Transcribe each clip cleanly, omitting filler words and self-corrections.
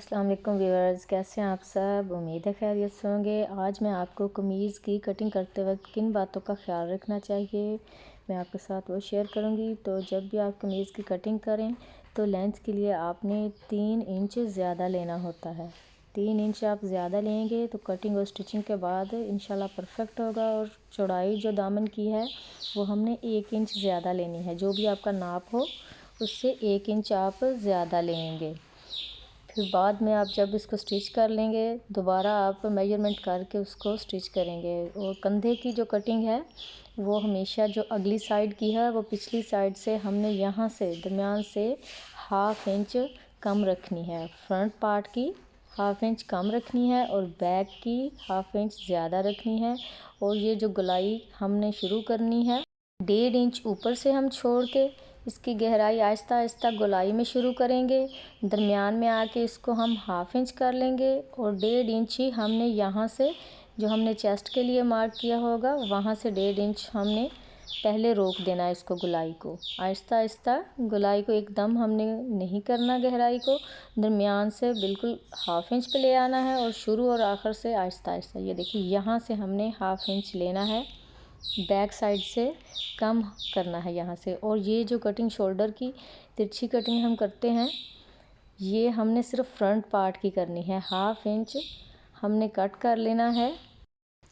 अस्सलाम वालेकुम व्यूअर्स, कैसे हैं आप सब। उम्मीद है खैरियत से होंगे। आज मैं आपको कमीज़ की कटिंग करते वक्त किन बातों का ख्याल रखना चाहिए मैं आपके साथ वो शेयर करूंगी। तो जब भी आप कमीज़ की कटिंग करें तो लेंथ के लिए आपने 3 इंच ज़्यादा लेना होता है। 3 इंच आप ज़्यादा लेंगे तो कटिंग और स्टिचिंग के बाद इंशाल्लाह परफेक्ट होगा। और चौड़ाई जो दामन की है वो हमने 1 इंच ज़्यादा लेनी है। जो भी आपका नाप हो उससे 1 इंच आप ज़्यादा लेंगे। फिर बाद में आप जब इसको स्टिच कर लेंगे दोबारा आप मेजरमेंट करके उसको स्टिच करेंगे। और कंधे की जो कटिंग है वो हमेशा जो अगली साइड की है वो पिछली साइड से हमने यहाँ से दरमियान से 1/2 इंच कम रखनी है। फ्रंट पार्ट की 1/2 इंच कम रखनी है और बैक की 1/2 इंच ज़्यादा रखनी है। और ये जो गोलाई हमने शुरू करनी है 1.5 इंच ऊपर से हम छोड़ के इसकी गहराई आहिस्ता आहिस्ता गोलाई में शुरू करेंगे। दरमियान में आके इसको हम 1/2 इंच कर लेंगे और 1.5 इंच ही हमने यहाँ से जो हमने चेस्ट के लिए मार्क किया होगा वहाँ से 1.5 इंच हमने पहले रोक देना है इसको। गोलाई को आहिस्ता आहिस्ता गोलाई को एकदम हमने नहीं करना, गहराई को दरमियान से बिल्कुल 1/2 इंच पे ले आना है और शुरू और आखिर से आहिस्ता आहिस्ता। ये देखिए यहाँ से हमने 1/2 इंच लेना है, बैक साइड से कम करना है यहाँ से। और ये जो कटिंग शोल्डर की तिरछी कटिंग हम करते हैं ये हमने सिर्फ फ्रंट पार्ट की करनी है। 1/2 इंच हमने कट कर लेना है।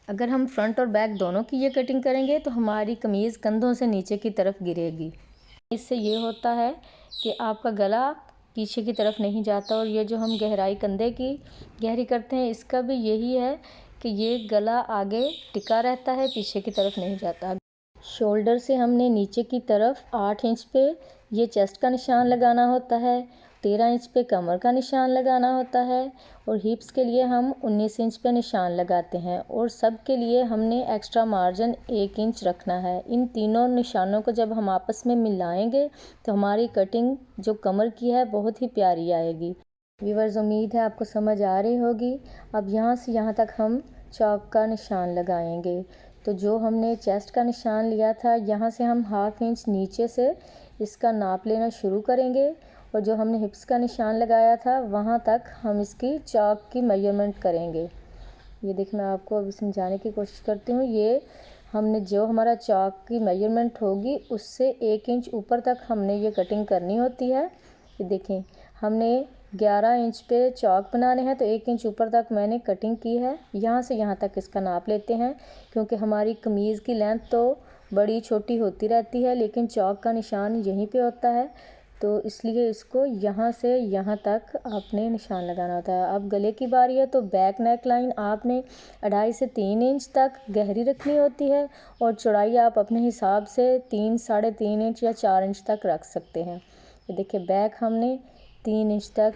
अगर हम फ्रंट और बैक दोनों की ये कटिंग करेंगे तो हमारी कमीज़ कंधों से नीचे की तरफ गिरेगी। इससे ये होता है कि आपका गला पीछे की तरफ नहीं जाता। और ये जो हम गहराई कंधे की गहरी करते हैं इसका भी यही है कि ये गला आगे टिका रहता है, पीछे की तरफ नहीं जाता। शोल्डर से हमने नीचे की तरफ 8 इंच पे ये चेस्ट का निशान लगाना होता है, 13 इंच पे कमर का निशान लगाना होता है और हिप्स के लिए हम 19 इंच पे निशान लगाते हैं। और सब के लिए हमने एक्स्ट्रा मार्जिन 1 इंच रखना है। इन तीनों निशानों को जब हम आपस में मिलाएंगे तो हमारी कटिंग जो कमर की है बहुत ही प्यारी आएगी। व्यूअर्स, उम्मीद है आपको समझ आ रही होगी। अब यहाँ से यहाँ तक हम चौक का निशान लगाएंगे। तो जो हमने चेस्ट का निशान लिया था यहाँ से हम 1/2 इंच नीचे से इसका नाप लेना शुरू करेंगे और जो हमने हिप्स का निशान लगाया था वहाँ तक हम इसकी चौक की मेजरमेंट करेंगे। ये देखिए मैं आपको अभी समझाने की कोशिश करती हूँ। ये हमने जो हमारा चौक की मेजरमेंट होगी उससे 1 इंच ऊपर तक हमने ये कटिंग करनी होती है। ये देखें हमने 11 इंच पे चौक बनाने हैं तो 1 इंच ऊपर तक मैंने कटिंग की है। यहाँ से यहाँ तक इसका नाप लेते हैं क्योंकि हमारी कमीज़ की लेंथ तो बड़ी छोटी होती रहती है लेकिन चौक का निशान यहीं पे होता है तो इसलिए इसको यहाँ से यहाँ तक आपने निशान लगाना होता है। अब गले की बारी है तो बैक नेक लाइन आपने 2.5 से 3 इंच तक गहरी रखनी होती है और चौड़ाई आप अपने हिसाब से 3, 3.5 इंच या 4 इंच तक रख सकते हैं। ये देखिए बैक हमने 3 इंच तक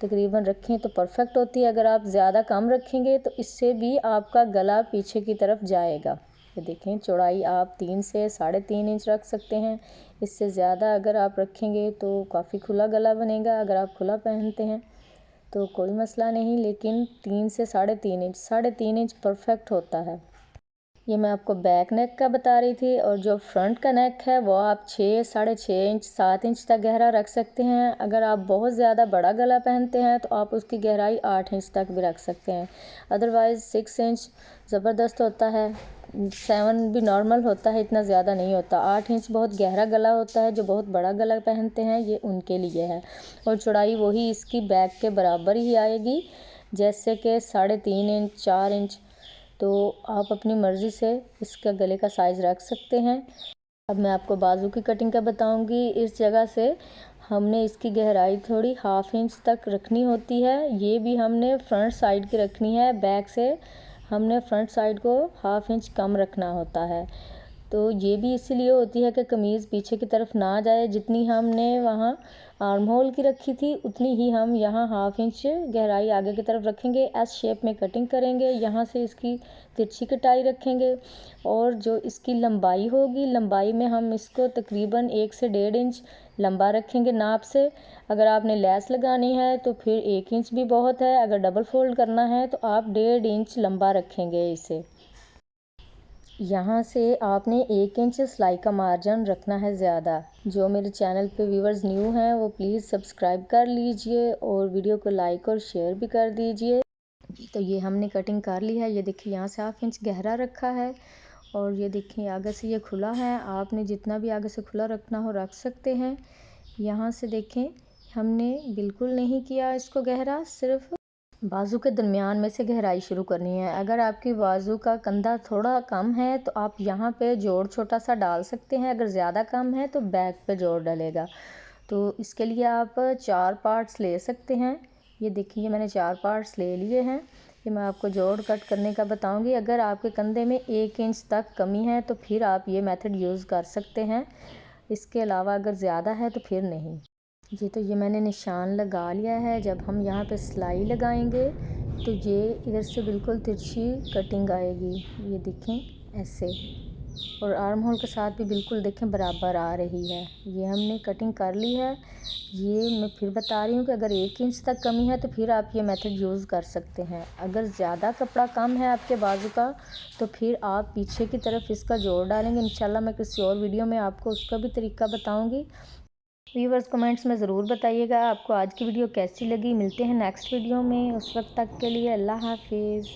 तकरीबन रखें तो परफेक्ट होती है। अगर आप ज़्यादा कम रखेंगे तो इससे भी आपका गला पीछे की तरफ जाएगा। ये देखें चौड़ाई आप 3 से 3.5 इंच रख सकते हैं। इससे ज़्यादा अगर आप रखेंगे तो काफ़ी खुला गला बनेगा। अगर आप खुला पहनते हैं तो कोई मसला नहीं, लेकिन 3 से 3.5 इंच परफेक्ट होता है। ये मैं आपको बैक नेक का बता रही थी। और जो फ्रंट का नेक है वो आप 6, 6.5 इंच, 7 इंच तक गहरा रख सकते हैं। अगर आप बहुत ज़्यादा बड़ा गला पहनते हैं तो आप उसकी गहराई 8 इंच तक भी रख सकते हैं। अदरवाइज़ 6 इंच ज़बरदस्त होता है, 7 भी नॉर्मल होता है, इतना ज़्यादा नहीं होता। 8 इंच बहुत गहरा गला होता है, जो बहुत बड़ा गला पहनते हैं ये उनके लिए है। और चौड़ाई वही इसकी बैक के बराबर ही आएगी जैसे कि 3.5 इंच, 4 इंच। तो आप अपनी मर्ज़ी से इसका गले का साइज़ रख सकते हैं। अब मैं आपको बाजू की कटिंग का बताऊंगी। इस जगह से हमने इसकी गहराई थोड़ी 1/2 इंच तक रखनी होती है। ये भी हमने फ्रंट साइड की रखनी है, बैक से हमने फ्रंट साइड को 1/2 इंच कम रखना होता है। तो ये भी इसीलिए होती है कि कमीज़ पीछे की तरफ ना जाए। जितनी हमने वहाँ आर्म होल की रखी थी उतनी ही हम यहाँ 1/2 इंच गहराई आगे की तरफ रखेंगे। एस शेप में कटिंग करेंगे, यहाँ से इसकी तिरछी कटाई रखेंगे। और जो इसकी लंबाई होगी, लंबाई में हम इसको तकरीबन 1 से 1.5 इंच लंबा रखेंगे नाप से। अगर आपने लेस लगानी है तो फिर 1 इंच भी बहुत है। अगर डबल फोल्ड करना है तो आप 1.5 इंच लंबा रखेंगे इसे। यहाँ से आपने 1 इंच सिलाई का मार्जिन रखना है ज़्यादा। जो मेरे चैनल पे व्यूवर्स न्यू हैं वो प्लीज़ सब्सक्राइब कर लीजिए और वीडियो को लाइक और शेयर भी कर दीजिए। तो ये हमने कटिंग कर ली है। ये देखिए यहाँ से 1/2 इंच गहरा रखा है और ये देखिए आगे से ये खुला है। आपने जितना भी आगे से खुला रखना हो रख सकते हैं। यहाँ से देखें हमने बिल्कुल नहीं किया इसको गहरा, सिर्फ बाजू के दरमियान में से गहराई शुरू करनी है। अगर आपकी बाजू का कंधा थोड़ा कम है तो आप यहाँ पे जोड़ छोटा सा डाल सकते हैं, अगर ज़्यादा कम है तो बैक पे जोड़ डलेगा। तो इसके लिए आप 4 पार्ट्स ले सकते हैं। ये देखिए मैंने 4 पार्ट्स ले लिए हैं। ये मैं आपको जोड़ कट करने का बताऊंगी। अगर आपके कंधे में 1 इंच तक कमी है तो फिर आप ये मेथड यूज़ कर सकते हैं। इसके अलावा अगर ज़्यादा है तो फिर नहीं। जी तो ये मैंने निशान लगा लिया है। जब हम यहाँ पे सिलाई लगाएंगे तो ये इधर से बिल्कुल तिरछी कटिंग आएगी। ये देखें ऐसे, और आर्म होल के साथ भी बिल्कुल देखें बराबर आ रही है। ये हमने कटिंग कर ली है। ये मैं फिर बता रही हूँ कि अगर 1 इंच तक कमी है तो फिर आप ये मेथड यूज़ कर सकते हैं। अगर ज़्यादा कपड़ा कम है आपके बाजू का तो फिर आप पीछे की तरफ इसका जोड़ डालेंगे। इंशाल्लाह मैं किसी और वीडियो में आपको उसका भी तरीका बताऊँगी। व्यूवर्स कमेंट्स में ज़रूर बताइएगा आपको आज की वीडियो कैसी लगी। मिलते हैं नेक्स्ट वीडियो में, उस वक्त तक के लिए अल्लाह हाफिज़।